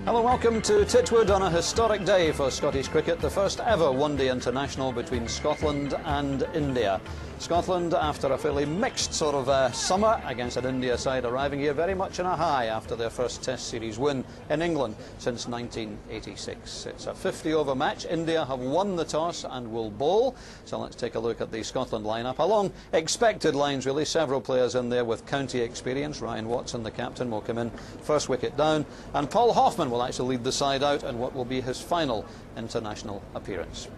Hello, welcome to Titwood on a historic day for Scottish cricket, the first ever one-day international between Scotland and India. Scotland, after a fairly mixed sort of summer against an India side, arriving here very much in a high after their first Test series win in England since 1986. It's a 50-over match. India have won the toss and will bowl. So let's take a look at the Scotland lineup. Along expected lines, really. Several players in there with county experience. Ryan Watson, the captain, will come in first wicket down. And Paul Hoffman will actually lead the side out in what will be his final international appearance.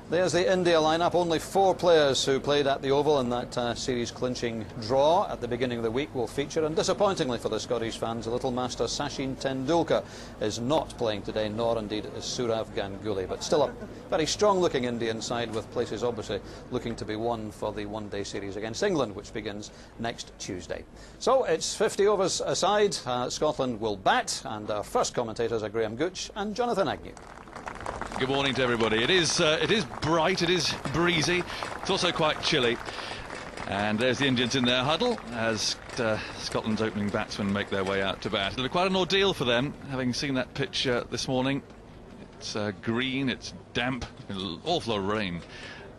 There's the India lineup. Only 4 players who played at the Oval in that series clinching draw at the beginning of the week will feature, and disappointingly for the Scottish fans, the little master Sachin Tendulkar is not playing today, nor indeed is Sourav Ganguly, but still a very strong looking Indian side with places obviously looking to be won for the one-day series against England, which begins next Tuesday. So it's 50 overs aside. Scotland will bat, and our first commentators are Graham Gooch and Jonathan Agnew. Good morning to everybody. It is bright, it is breezy, it's also quite chilly. And there's the Indians in their huddle as Scotland's opening batsmen make their way out to bat. It'll be quite an ordeal for them, having seen that pitch this morning. It's green, it's damp, an awful lot of rain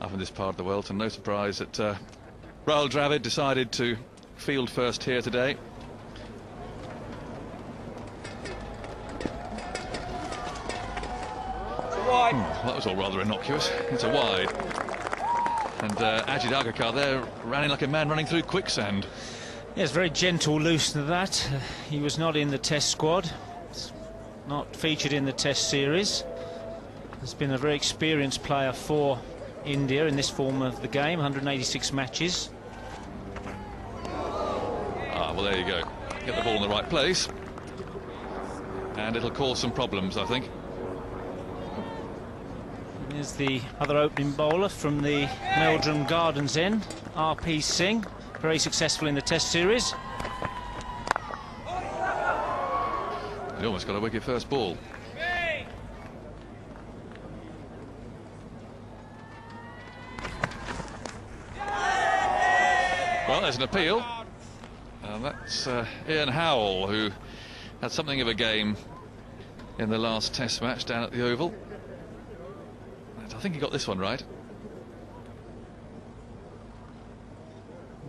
up in this part of the world, so no surprise that Rahul Dravid decided to field first here today. Well, that was all rather innocuous. It's a wide. And Ajit Agarkar there ran in like a man running through quicksand. Yes, very gentle loose to that. He was not in the Test squad, not featured in the Test series. Has been a very experienced player for India in this form of the game, 186 matches. Ah, well, there you go. Get the ball in the right place. And it'll cause some problems, I think. Here's the other opening bowler from the Meldrum Gardens end, RP Singh, very successful in the Test series. He almost got a wicket first ball. Well, there's an appeal. And that's Ian Howell, who had something of a game in the last Test match down at the Oval. I think he got this one right.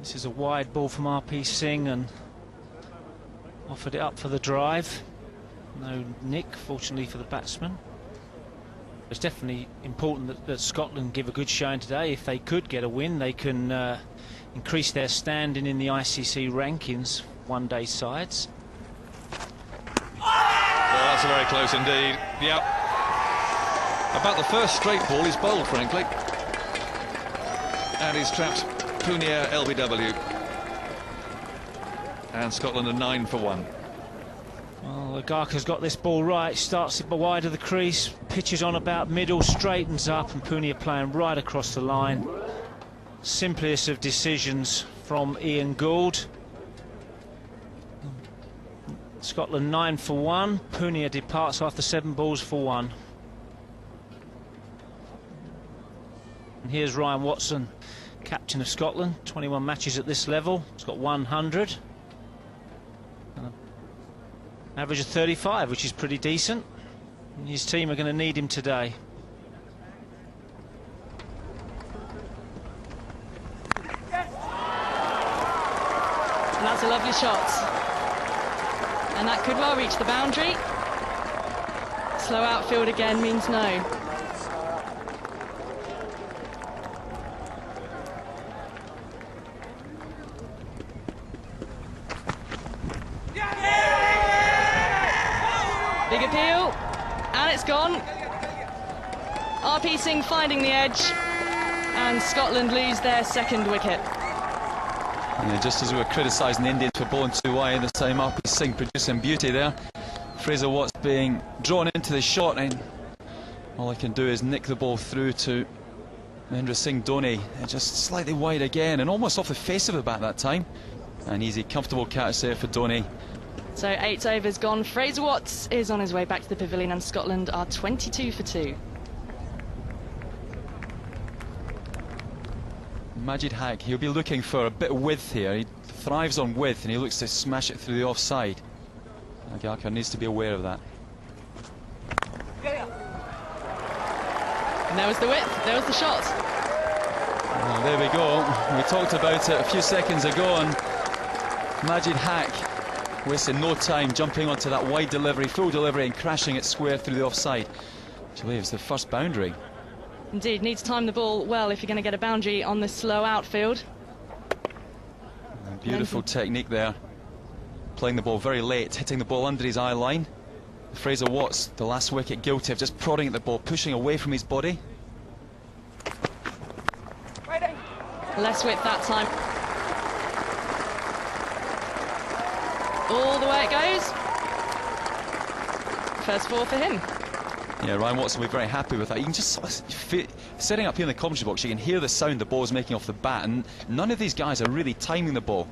This is a wide ball from RP Singh and offered it up for the drive. No nick, fortunately for the batsman. It's definitely important that Scotland give a good showing today. If they could get a win, they can increase their standing in the ICC rankings, one-day sides. Well, that's very close indeed. Yep. About the first straight ball he's bowled, frankly. And he's trapped Punia LBW. And Scotland are 9 for 1. Well, Agarkar's got this ball right, starts it wide of the crease, pitches on about middle, straightens up, and Punia playing right across the line. Simplest of decisions from Ian Gould. Scotland 9 for 1. Punia departs after 7 balls for 1. And here's Ryan Watson, captain of Scotland, 21 matches at this level. He's got 100. An average of 35, which is pretty decent. And his team are going to need him today. And that's a lovely shot. And that could well reach the boundary. Slow outfield again means no. Big appeal, and it's gone. RP Singh finding the edge, and Scotland lose their second wicket. Yeah, just as we were criticising the Indians for bowling too wide this time, RP Singh producing beauty there. Fraser Watts being drawn into the shot, and all he can do is nick the ball through to Mahendra Singh Dhoni. Just slightly wide again, and almost off the face of the bat that time. An easy, comfortable catch there for Dhoni. So 8 overs gone. Fraser Watts is on his way back to the pavilion, and Scotland are 22 for 2. Majid Haq, he'll be looking for a bit of width here. He thrives on width, and he looks to smash it through the offside. Agarkar needs to be aware of that. And there was the width, there was the shot. Well, there we go. We talked about it a few seconds ago, and Majid Haq wasted no time jumping onto that wide delivery, full delivery, and crashing it square through the offside. I believe it's the first boundary. Indeed, need to time the ball well if you're going to get a boundary on this slow outfield. Beautiful technique there. Playing the ball very late, hitting the ball under his eye line. Fraser Watts, the last wicket, guilty of just prodding at the ball, pushing away from his body. Less width that time. All the way it goes. First four for him. Yeah, Ryan Watson will be very happy with that. You can just setting up here in the commentary box, you can hear the sound the ball is making off the bat, and none of these guys are really timing the ball.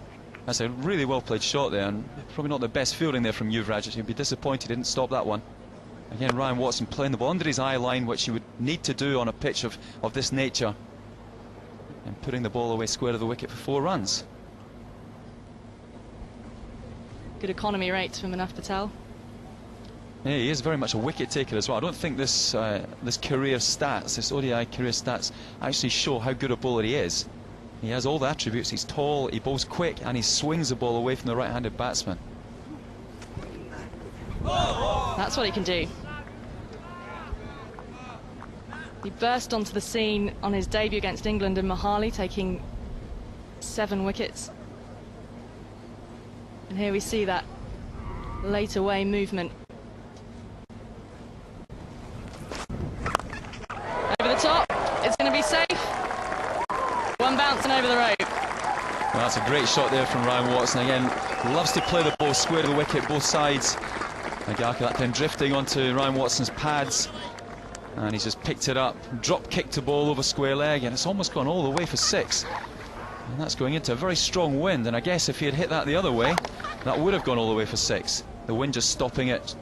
That's a really well played shot there, and probably not the best fielding there from Yuvraj. He'd be disappointed he didn't stop that one. Again, Ryan Watson playing the ball under his eye line, which he would need to do on a pitch of this nature, and putting the ball away square of the wicket for 4 runs. Good economy rates for Manaf Patel. Yeah, he is very much a wicket taker as well. I don't think this career stats, this ODI career stats, actually show how good a bowler he is. He has all the attributes. He's tall, he bowls quick, and he swings the ball away from the right-handed batsman. That's what he can do. He burst onto the scene on his debut against England in Mohali, taking 7 wickets. And here we see that late away movement. Over the top, it's going to be safe. One bouncing over the rope. Well, that's a great shot there from Ryan Watson. Again, loves to play the ball square to the wicket, both sides. Agarkar that time drifting onto Ryan Watson's pads, and he's just picked it up, drop kicked the ball over square leg, and it's almost gone all the way for 6. And that's going into a very strong wind, and I guess if he had hit that the other way, that would have gone all the way for 6. The wind just stopping it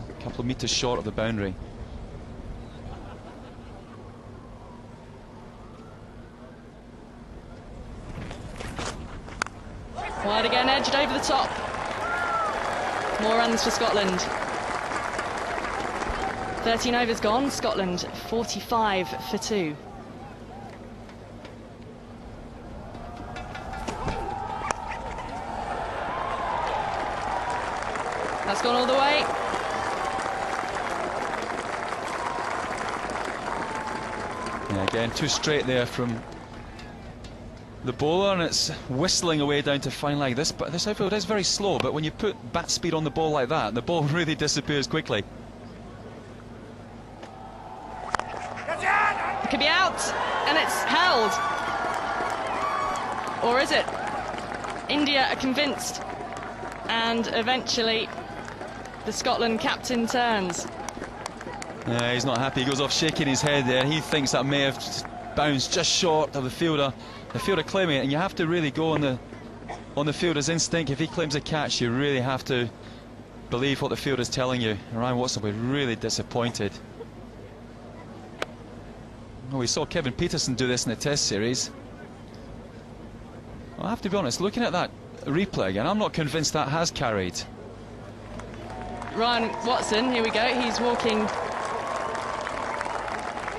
a couple of metres short of the boundary. Wide again, edged over the top. More runs for Scotland. 13 overs gone, Scotland 45 for 2. That's gone all the way. Yeah, again, too straight there from the bowler, and it's whistling away down to fine leg. This outfield is very slow, but when you put bat speed on the ball like that, the ball really disappears quickly. It could be out, and it's held. Or is it? India are convinced, and eventually the Scotland captain turns. Yeah, he's not happy. He goes off shaking his head there. He thinks that may have bounced just short of the fielder claiming it, and you have to really go on the fielder's instinct. If he claims a catch, you really have to believe what the fielder's telling you. Ryan Watson will be really disappointed. Well, we saw Kevin Peterson do this in the Test series. I have to be honest, looking at that replay again, I'm not convinced that has carried. Ryan Watson, here we go, he's walking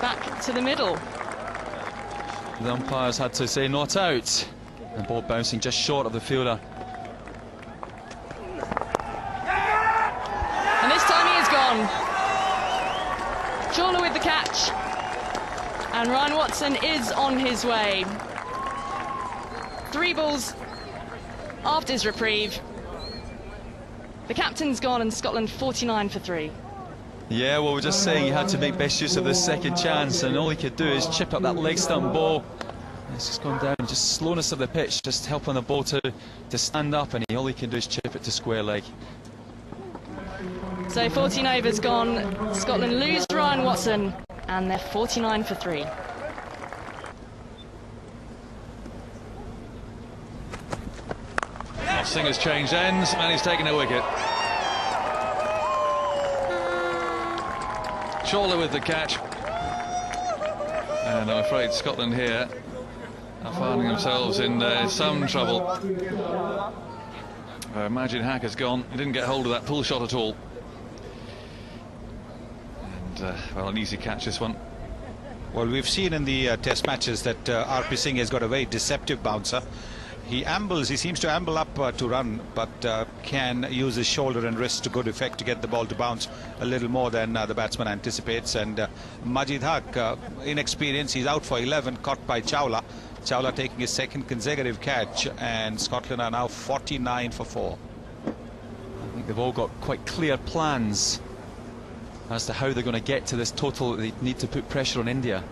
back to the middle. The umpires had to say not out. The ball bouncing just short of the fielder. And this time he is gone. Chawla with the catch. And Ryan Watson is on his way. 3 balls after his reprieve. The captain's gone, and Scotland 49 for 3. Yeah, well, we're just saying he had to make best use of this second chance, and all he could do is chip up that leg stump ball. It's just gone down, just slowness of the pitch, just helping the ball to stand up, and all he can do is chip it to square leg. So 14 overs gone, Scotland lose Ryan Watson, and they're 49 for 3. Singer's changed ends, and he's taken a wicket. Chawla with the catch, and I'm afraid Scotland here are finding themselves in some trouble. Majid Haq has gone. He didn't get hold of that pull shot at all. And, well, an easy catch, this one. Well, we've seen in the test matches that RP Singh has got a very deceptive bouncer. He ambles, he seems to amble up to run, but can use his shoulder and wrist to good effect to get the ball to bounce a little more than the batsman anticipates. And Majid Haq, inexperienced, he's out for 11, caught by Chawla. Chawla taking his second consecutive catch, and Scotland are now 49 for 4. I think they've all got quite clear plans as to how they're going to get to this total. They need to put pressure on India.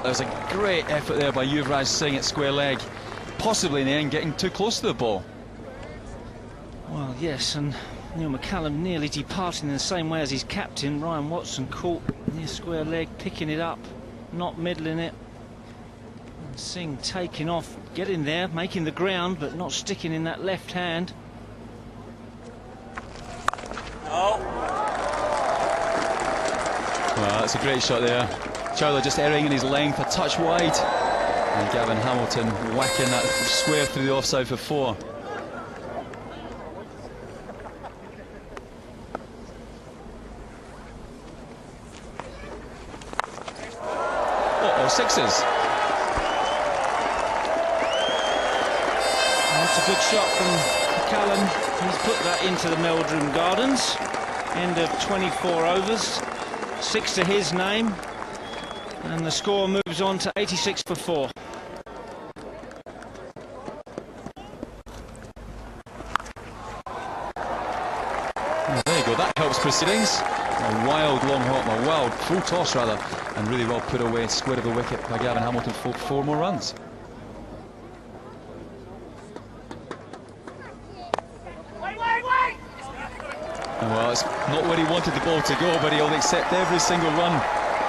There's a great effort there by Yuvraj Singh at square leg, possibly in the end getting too close to the ball. Well, yes, and Neil McCallum nearly departing in the same way as his captain. Ryan Watson caught near square leg, picking it up, not middling it. And Singh taking off, getting there, making the ground, but not sticking in that left hand. Well, that's a great shot there. Chawla just erring in his length, a touch wide. And Gavin Hamilton whacking that square through the offside for 4. Uh-oh, 6s. That's a good shot from McCallum. He's put that into the Meldrum Gardens. End of 24 overs. 6 to his name. And the score moves on to 86 for 4. Oh, there you go, that helps proceedings. A wild long hop, a wild full toss rather, and really well put away, square of the wicket by Gavin Hamilton for 4 more runs. Well, it's not where he wanted the ball to go, but he'll accept every single run.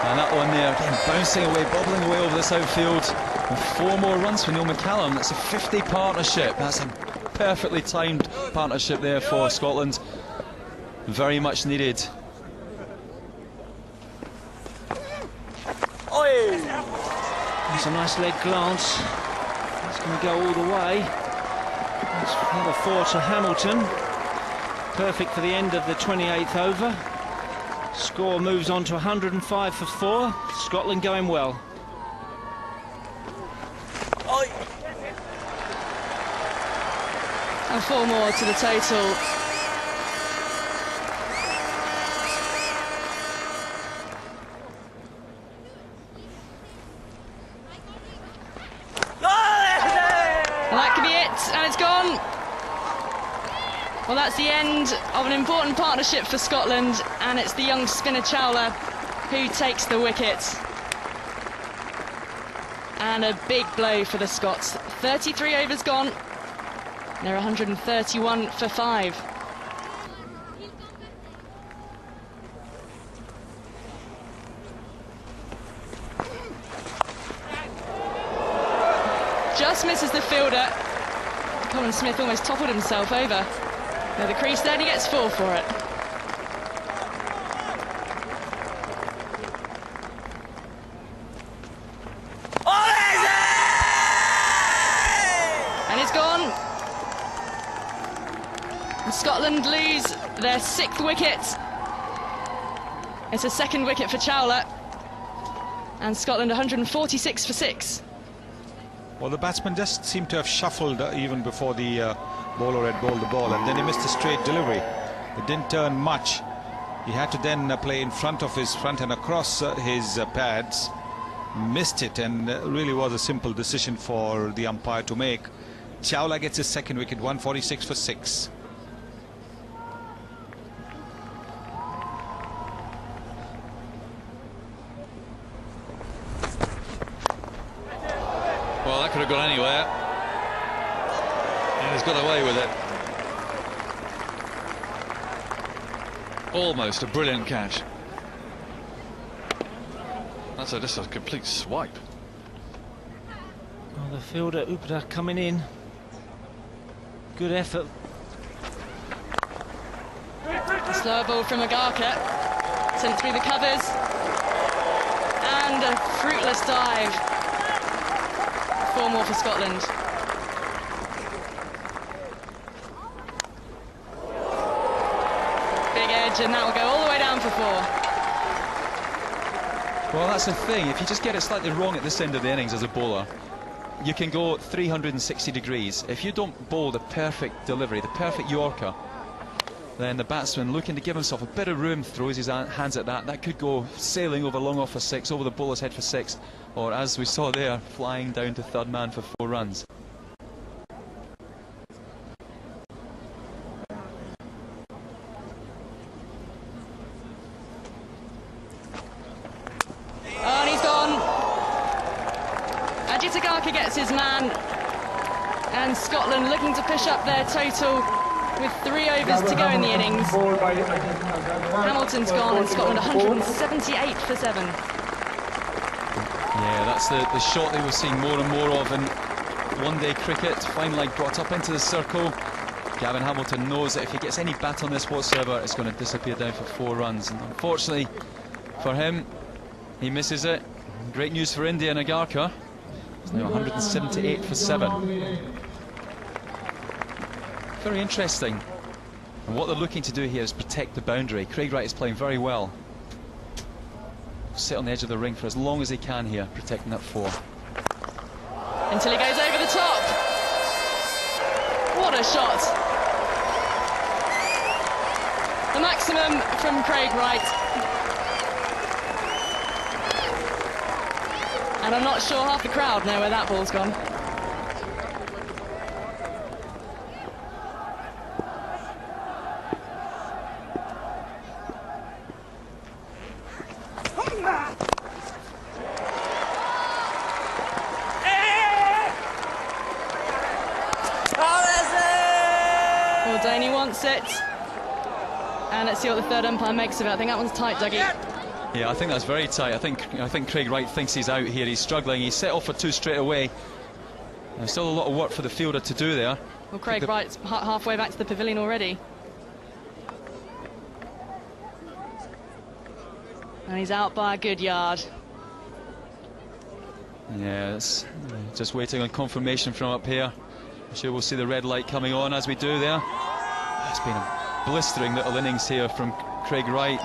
And that one there, again, bouncing away, bobbling away over this outfield. And 4 more runs for Neil McCallum. That's a 50 partnership. That's a perfectly timed partnership there for Scotland. Very much needed. That's a nice leg glance. It's going to go all the way. That's another 4 to Hamilton. Perfect for the end of the 28th over. Score moves on to 105 for 4. Scotland going well. And 4 more to the total. And that could be it, and it's gone. Well, that's the end of an important partnership for Scotland, and it's the young spinner Chawla who takes the wicket. And a big blow for the Scots. 33 overs gone. They're 131 for 5. Just misses the fielder. Colin Smith almost toppled himself over. Now the crease there, and he gets 4 for it. And it's gone. And Scotland lose their 6th wicket. It's a 2nd wicket for Chawla. And Scotland 146 for 6. Well, the batsman just seemed to have shuffled even before the bowler had bowled the ball, and then he missed a straight delivery. It didn't turn much. He had to then play in front of his front and across his pads. Missed it, and really was a simple decision for the umpire to make. Chawla gets his 2nd wicket, 146 for 6. Well, that could have gone anywhere. And he's got away with it. Almost a brilliant catch. That's just a complete swipe. Oh, the fielder Upada coming in. Good effort. Slower ball from Agarkar. Sent through the covers. And a fruitless dive for one more for Scotland. Big edge, and that will go all the way down for 4. Well, that's the thing. If you just get it slightly wrong at this end of the innings as a bowler, you can go 360 degrees. If you don't bowl the perfect delivery, the perfect Yorker, then the batsman looking to give himself a bit of room throws his hands at that. That could go sailing over long off for 6, over the bowler's head for 6, or as we saw there, flying down to third man for 4 runs. Oh, and he's gone. Ajitagaka gets his man, and Scotland looking to push up their total with 3 overs to go in the innings. Hamilton's gone, and Scotland 178 for 7. Yeah, that's the shot they were seeing more and more of in one-day cricket. Fine leg brought up into the circle. Gavin Hamilton knows that if he gets any bat on this whatsoever, it's going to disappear down for 4 runs. And unfortunately for him, he misses it. Great news for India and Agarkar. It's now 178 for 7. Very interesting. And what they're looking to do here is protect the boundary. Craig Wright is playing very well. Sit on the edge of the ring for as long as he can here, protecting that 4. Until he goes over the top. What a shot. The maximum from Craig Wright. And I'm not sure half the crowd know where that ball's gone. Daney wants it, and let's see what the third umpire makes of it. I think that one's tight, Dougie. Yeah, I think that's very tight. I think Craig Wright thinks he's out here. He's struggling. He's set off for 2 straight away. There's still a lot of work for the fielder to do there. Well, Craig Wright's halfway back to the pavilion already, and he's out by a good yard. Yeah, it's just waiting on confirmation from up here. I'm sure we'll see the red light coming on as we do there. It's been a blistering little innings here from Craig Wright.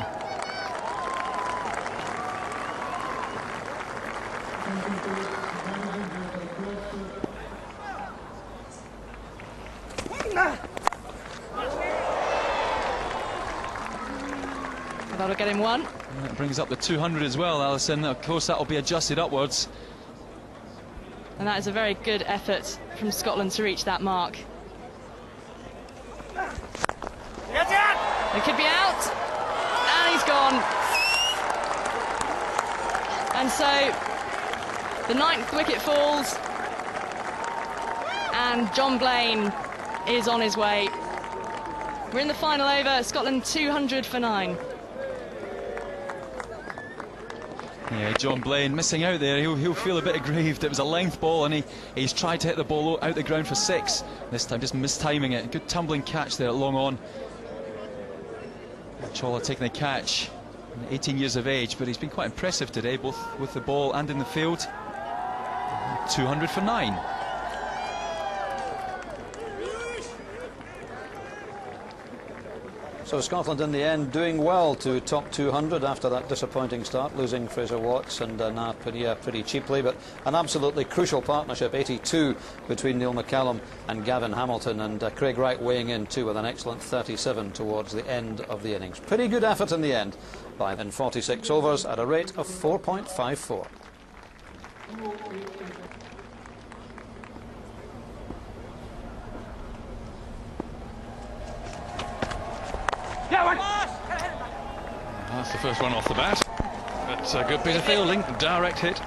That'll get him 1. And that brings up the 200 as well, Alison. Of course, that'll be adjusted upwards. And that is a very good effort from Scotland to reach that mark. It could be out, and he's gone. And so the 9th wicket falls, and John Blaine is on his way. We're in the final over. Scotland 200 for 9. Yeah, John Blaine missing out there. He'll feel a bit aggrieved. It was a length ball, and he's tried to hit the ball out the ground for 6. This time just mistiming it. Good tumbling catch there at long on. Chawla taking the catch, 18 years of age, but he's been quite impressive today, both with the ball and in the field. 200 for 9. So Scotland in the end doing well to top 200 after that disappointing start, losing Fraser Watts and Nah pretty cheaply, but an absolutely crucial partnership, 82 between Neil McCallum and Gavin Hamilton, and Craig Wright weighing in too with an excellent 37 towards the end of the innings. Pretty good effort in the end by then 46 overs at a rate of 4.54. That's the first one off the bat. That's a good bit of fielding, direct hit.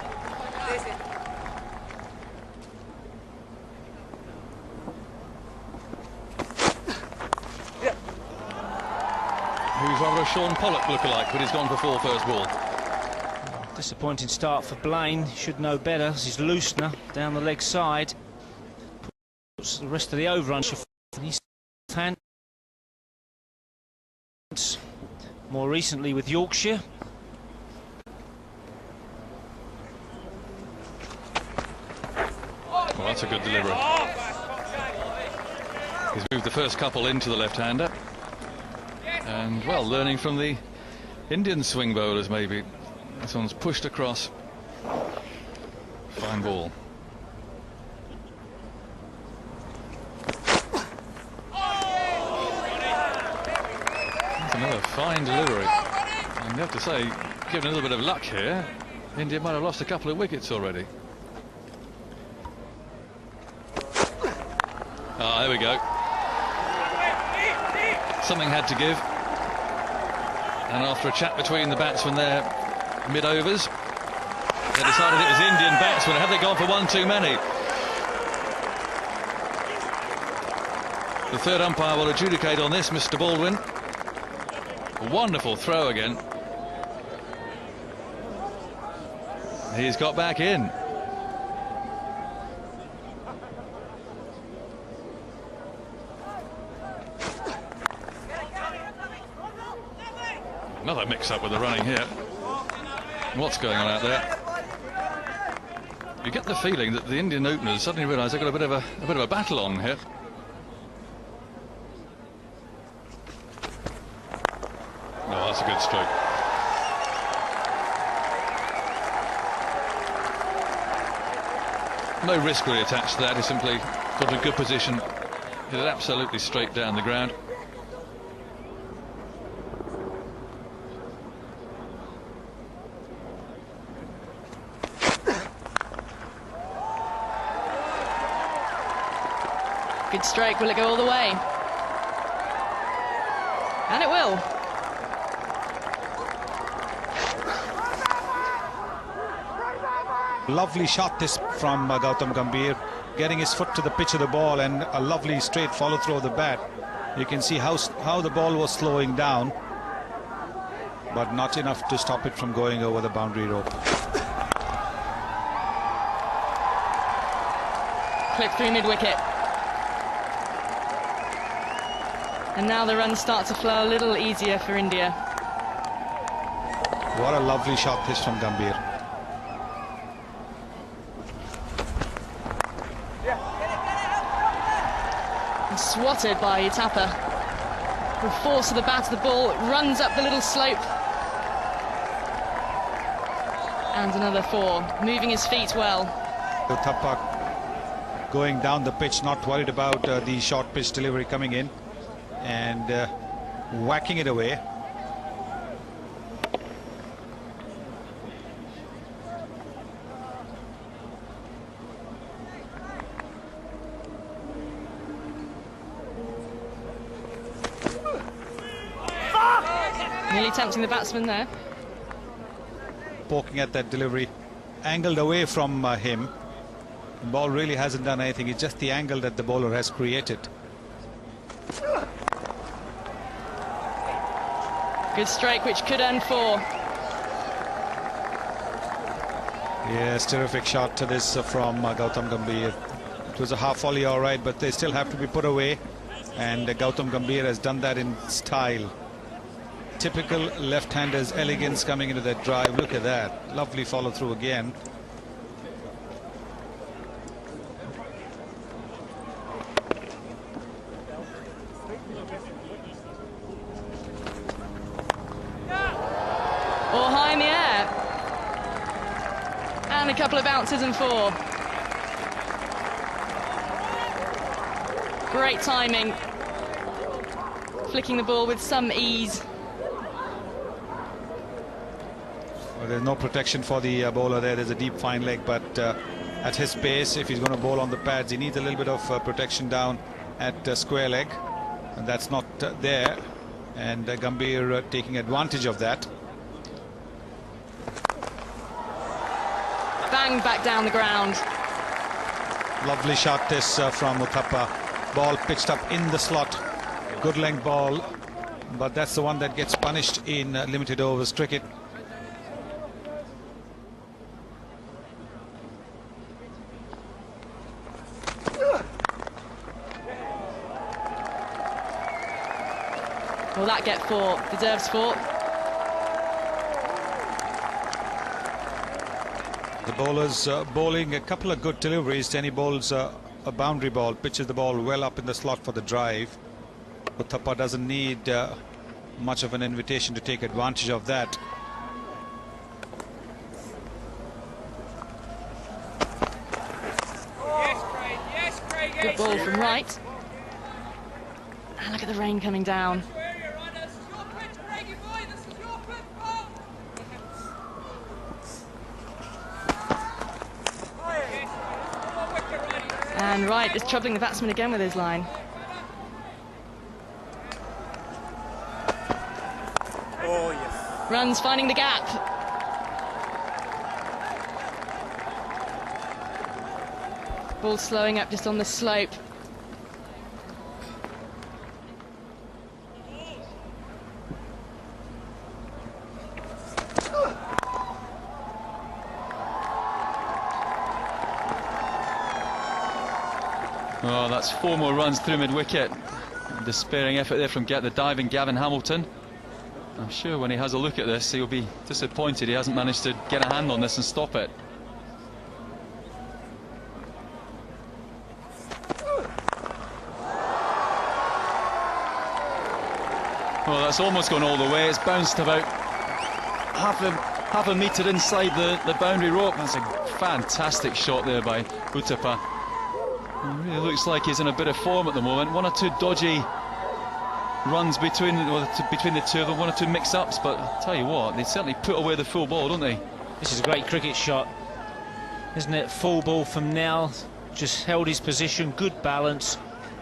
Who's rather a Sean Pollock lookalike, but he's gone for 4 first ball. Disappointing start for Blaine. Should know better as he's loosener down the leg side. Puts the rest of the over on his hand. More recently with Yorkshire. Well, that's a good delivery. He's moved the first couple into the left-hander. And, well, learning from the Indian swing bowlers, maybe. This one's pushed across. Fine ball. That's another fine delivery. And you have to say, given a little bit of luck here, India might have lost a couple of wickets already. Ah, there we go. Something had to give. And after a chat between the batsmen there, mid-overs, they decided it was the Indian batsmen. Have they gone for one too many? The third umpire will adjudicate on this, Mr. Baldwin. A wonderful throw again. He's got back in. Another mix-up with the running here. What's going on out there? You get the feeling that the Indian openers suddenly realise they've got a bit of a battle on here. Oh, that's a good stroke. No risk really attached to that. He simply got a good position, hit it absolutely straight down the ground. Good stroke. Will it go all the way? And it will. Lovely shot this from Gautam Gambhir, getting his foot to the pitch of the ball, and a lovely straight follow through of the bat. You can see how the ball was slowing down, but not enough to stop it from going over the boundary rope. Clip through mid-wicket. And now the runs start to flow a little easier for India. What a lovely shot this from Gambhir. And swatted by Uthappa. The force of the bat of the ball runs up the little slope. And another four, moving his feet well. Uthappa going down the pitch, not worried about the short pitch delivery coming in, and whacking it away. Nearly tempting the batsman there. Poking at that delivery, angled away from him. The ball really hasn't done anything. It's just the angle that the bowler has created. Good stroke, which could earn four. Yes, terrific shot to this from Gautam Gambhir. It was a half volley, all right, but they still have to be put away. And Gautam Gambhir has done that in style. Typical left-hander's elegance coming into that drive. Look at that. Lovely follow-through again. Or high in the air. And a couple of bounces and four. Great timing. Flicking the ball with some ease. Well, there's no protection for the bowler there. There's a deep fine leg, but at his pace, if he's going to bowl on the pads, he needs a little bit of protection down at square leg, and that's not there. And Gambhir taking advantage of that. Bang back down the ground. Lovely shot this from Uthappa. Ball pitched up in the slot. Good length ball, but that's the one that gets punished in limited overs cricket. Will that get four? Deserves four. The Bowlers bowling a couple of good deliveries. Then he bowls a boundary ball, pitches the ball well up in the slot for the drive. Uthappa doesn't need much of an invitation to take advantage of that. Good ball from right. And look at the rain coming down. And Wright is troubling the batsman again with his line. Oh, yes. Runs finding the gap. Ball slowing up just on the slope. Oh, that's 4 more runs through mid-wicket. Despairing effort there from the diving Gavin Hamilton. I'm sure when he has a look at this, he'll be disappointed he hasn't managed to get a hand on this and stop it. Well, that's almost gone all the way. It's bounced about half a metre inside the boundary rope. That's a fantastic shot there by Uthappa. It really looks like he's in a bit of form at the moment. 1 or 2 dodgy runs between the two of them, 1 or 2 mix-ups, but I'll tell you what, they certainly put away the full ball, don't they? This is a great cricket shot, isn't it? Full ball from Nell, just held his position, good balance,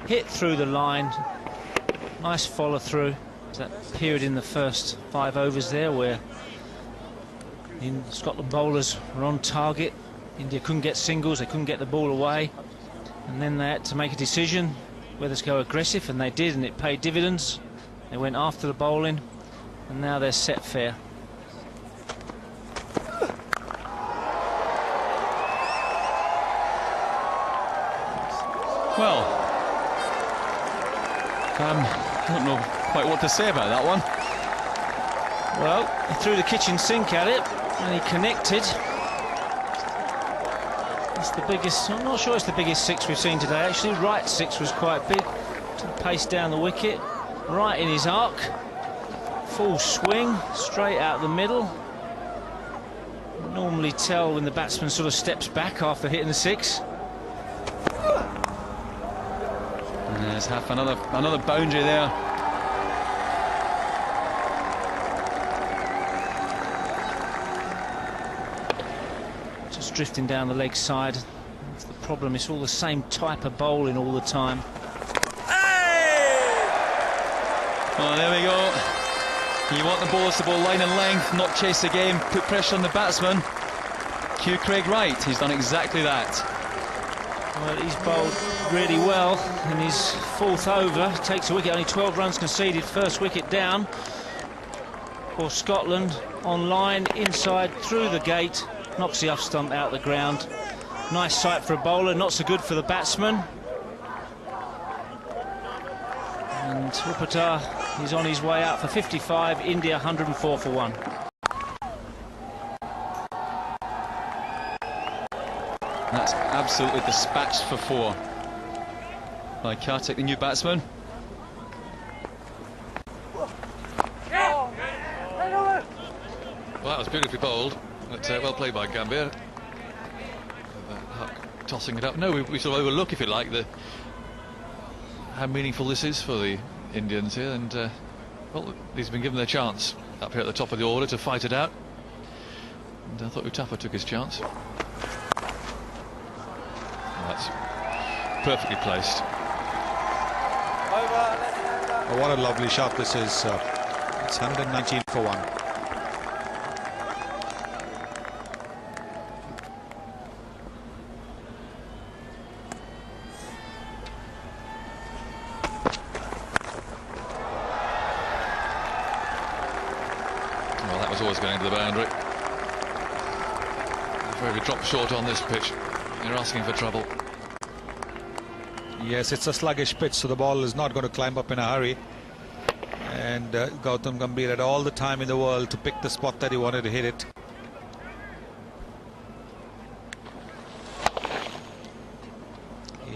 hit through the line, nice follow through. That period in the first 5 overs there where the Scotland bowlers were on target. India couldn't get singles, they couldn't get the ball away, and then they had to make a decision whether to go aggressive, and they did, and it paid dividends. They went after the bowling, and now they're set fair. Well, I don't know quite what to say about that one. Well, he threw the kitchen sink at it, and he connected. It's the biggest, I'm not sure it's the biggest 6 we've seen today, actually. Right 6 was quite big. Took the pace down the wicket, right in his arc. Full swing, straight out the middle. You normally tell when the batsman sort of steps back after hitting the 6. And there's another boundary there. Drifting down the leg side. That's the problem, it's all the same type of bowling all the time. Oh, there we go. You want the bowlers to bowl line and length, not chase the game, put pressure on the batsman. Cue Craig Wright, he's done exactly that. Well, he's bowled really well in his 4th over. Takes a wicket, only 12 runs conceded, first wicket down for Scotland. On line, inside, through the gate. Knocks the off stump out the ground. Nice sight for a bowler, not so good for the batsman. And Uthappa is on his way out for 55. India 104 for 1. That's absolutely dispatched for 4 by Kartik, the new batsman. Well, that was beautifully bowled. But, well played by Gambhir. Tossing it up. No, we sort of overlook, if you like, how meaningful this is for the Indians here. And, well, he's been given their chance up here at the top of the order to fight it out. And I thought Uthappa took his chance. Well, that's perfectly placed. Oh, what a lovely shot this is. It's 119 for 1. Always going to the boundary. If you drop short on this pitch, you're asking for trouble. Yes, it's a sluggish pitch, so the ball is not going to climb up in a hurry. And Gautam Gambhir had all the time in the world to pick the spot that he wanted to hit it.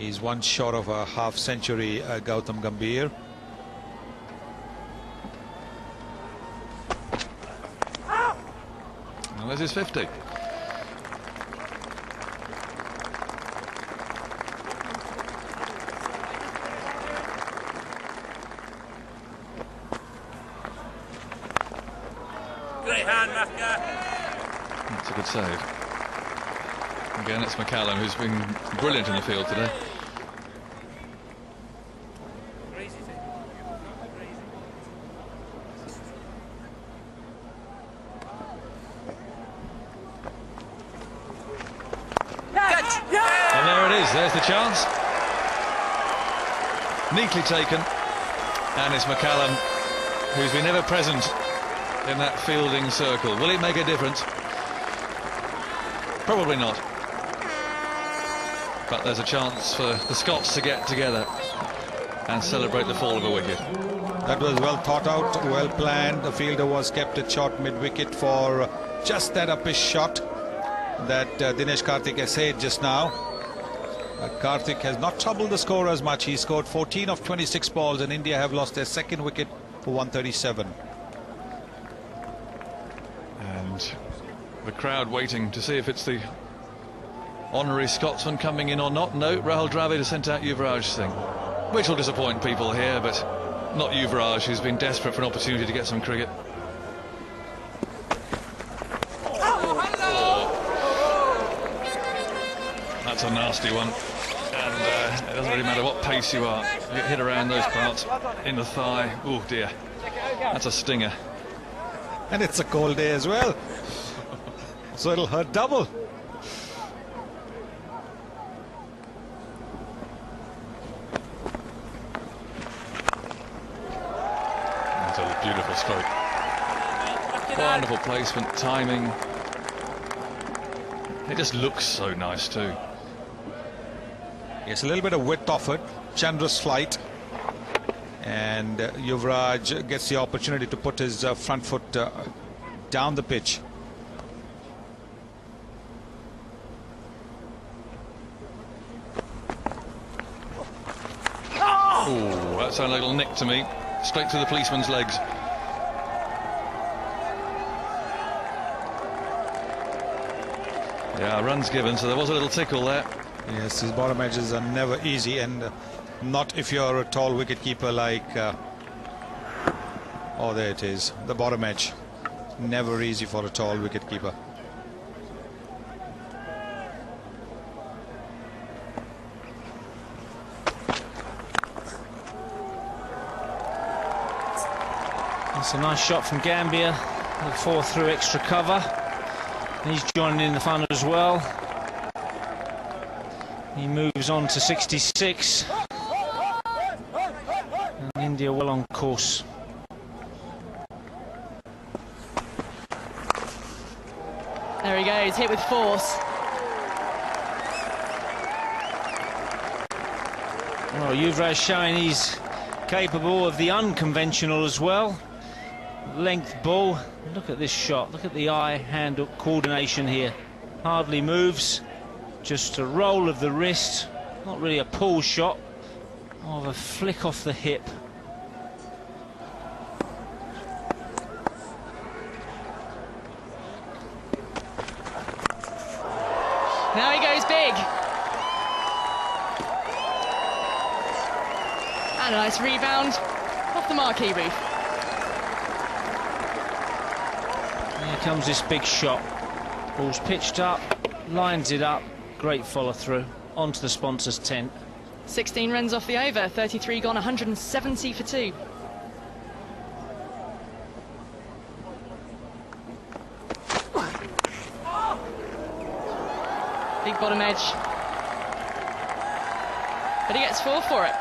He's one short of a half century, Gautam Gambhir. Well, there's his 50. Great hand, Maka. That's a good save. Again, it's McCallum, who's been brilliant in the field today. And there it is, there's the chance. Neatly taken. And it's McCallum, who's been ever present in that fielding circle. Will it make a difference? Probably not. But there's a chance for the Scots to get together and celebrate the fall of a wicket. That was well thought out, well planned. The fielder was kept it short mid-wicket for just that uppish shot that Dinesh Karthik essayed just now. Karthik has not troubled the score as much. He scored 14 of 26 balls, and India have lost their second wicket for 137. And the crowd waiting to see if it's the honorary Scotsman coming in or not. No, Rahul Dravid has sent out Yuvraj Singh, which will disappoint people here, but not Yuvraj, who's been desperate for an opportunity to get some cricket. That's a nasty one, and it doesn't really matter what pace you are. You get hit around those parts, in the thigh. Oh dear, that's a stinger. And it's a cold day as well, so it'll hurt double. That's a beautiful stroke. Wonderful placement, timing. It just looks so nice too. Yes, a little bit of width offered, Chandra's flight, and Yuvraj gets the opportunity to put his front foot down the pitch. Oh, that sounded like a little nick to me. Straight to the policeman's legs. Yeah, runs given, so there was a little tickle there. Yes, his bottom edges are never easy, and not if you're a tall wicketkeeper like... oh, there it is, the bottom edge. Never easy for a tall wicketkeeper. That's a nice shot from Gambia. The 4 through extra cover. He's joining in the fun as well. He moves on to 66. And India well on course. There he goes, hit with force. Well, Yuvraj showing he's capable of the unconventional as well. Length ball. Look at this shot. Look at the eye-hand coordination here. Hardly moves. Just a roll of the wrist. Not really a pull shot. More of a flick off the hip. Now he goes big. And a nice rebound off the marquee roof. Here comes this big shot. Ball's pitched up, lines it up. Great follow through onto the sponsor's tent. 16 runs off the over, 33 gone, 170 for 2. Big bottom edge. But he gets 4 for it.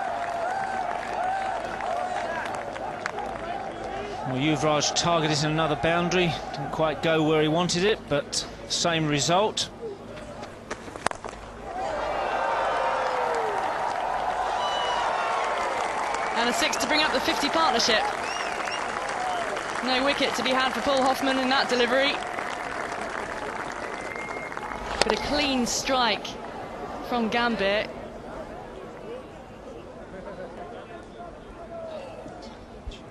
Well, Yuvraj targeted another boundary. Didn't quite go where he wanted it, but same result. And a 6 to bring up the 50 partnership. No wicket to be had for Paul Hoffman in that delivery. But a clean strike from Gambit.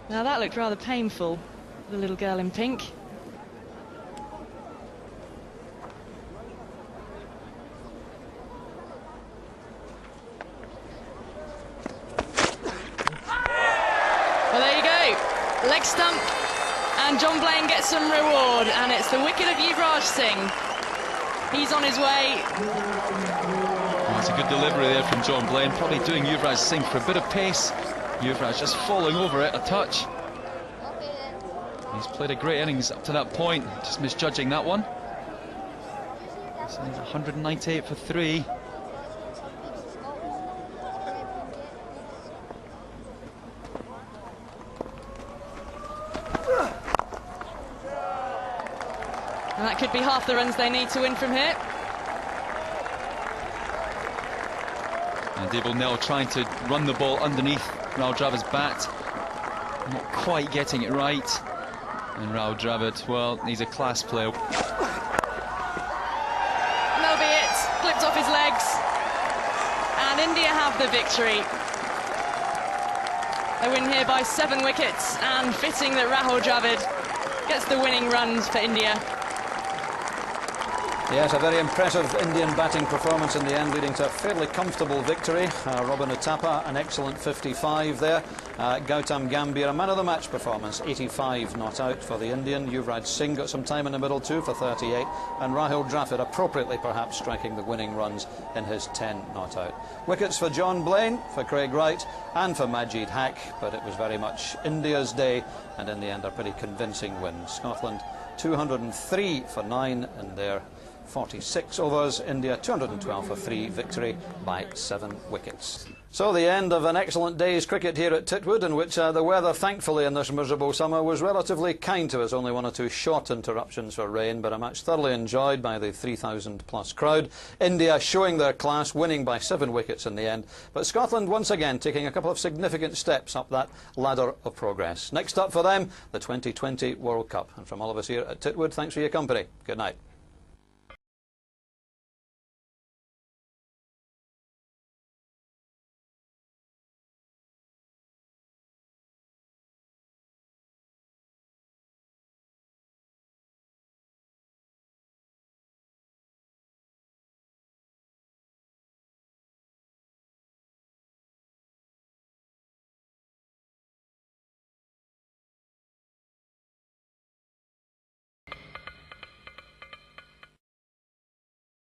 Now that looked rather painful, the little girl in pink. Well, there you go. Leg stump, and John Blaine gets some reward, and it's the wicket of Yuvraj Singh. He's on his way. That's a good delivery there from John Blaine, probably doing Yuvraj Singh for a bit of pace. Yuvraj just falling over it a touch. He's played a great innings up to that point, just misjudging that one. So he's 198 for 3. And that could be half the runs they need to win from here. And Dave O'Neill trying to run the ball underneath Rahul Dravid's bat. Not quite getting it right. And Rahul Dravid, well, he's a class player. And that'll be it. Clipped off his legs. And India have the victory. They win here by 7 wickets, and fitting that Rahul Dravid gets the winning runs for India. Yes, a very impressive Indian batting performance in the end, leading to a fairly comfortable victory. Robin Uthappa, an excellent 55 there. Gautam Gambhir, a man-of-the-match performance, 85 not out for the Indian. Yuvraj Singh got some time in the middle too for 38. And Rahul Dravid, appropriately perhaps, striking the winning runs in his 10 not out. Wickets for John Blaine, for Craig Wright and for Majid Haq, but it was very much India's day, and in the end a pretty convincing win. Scotland 203 for 9 in their 46 overs. India 212 for 3 victory by 7 wickets. So the end of an excellent day's cricket here at Titwood, in which the weather, thankfully, in this miserable summer was relatively kind to us. Only 1 or 2 short interruptions for rain, but a match thoroughly enjoyed by the 3,000 plus crowd. India showing their class, winning by 7 wickets in the end. But Scotland once again taking a couple of significant steps up that ladder of progress. Next up for them, the 2020 World Cup. And from all of us here at Titwood, thanks for your company. Good night.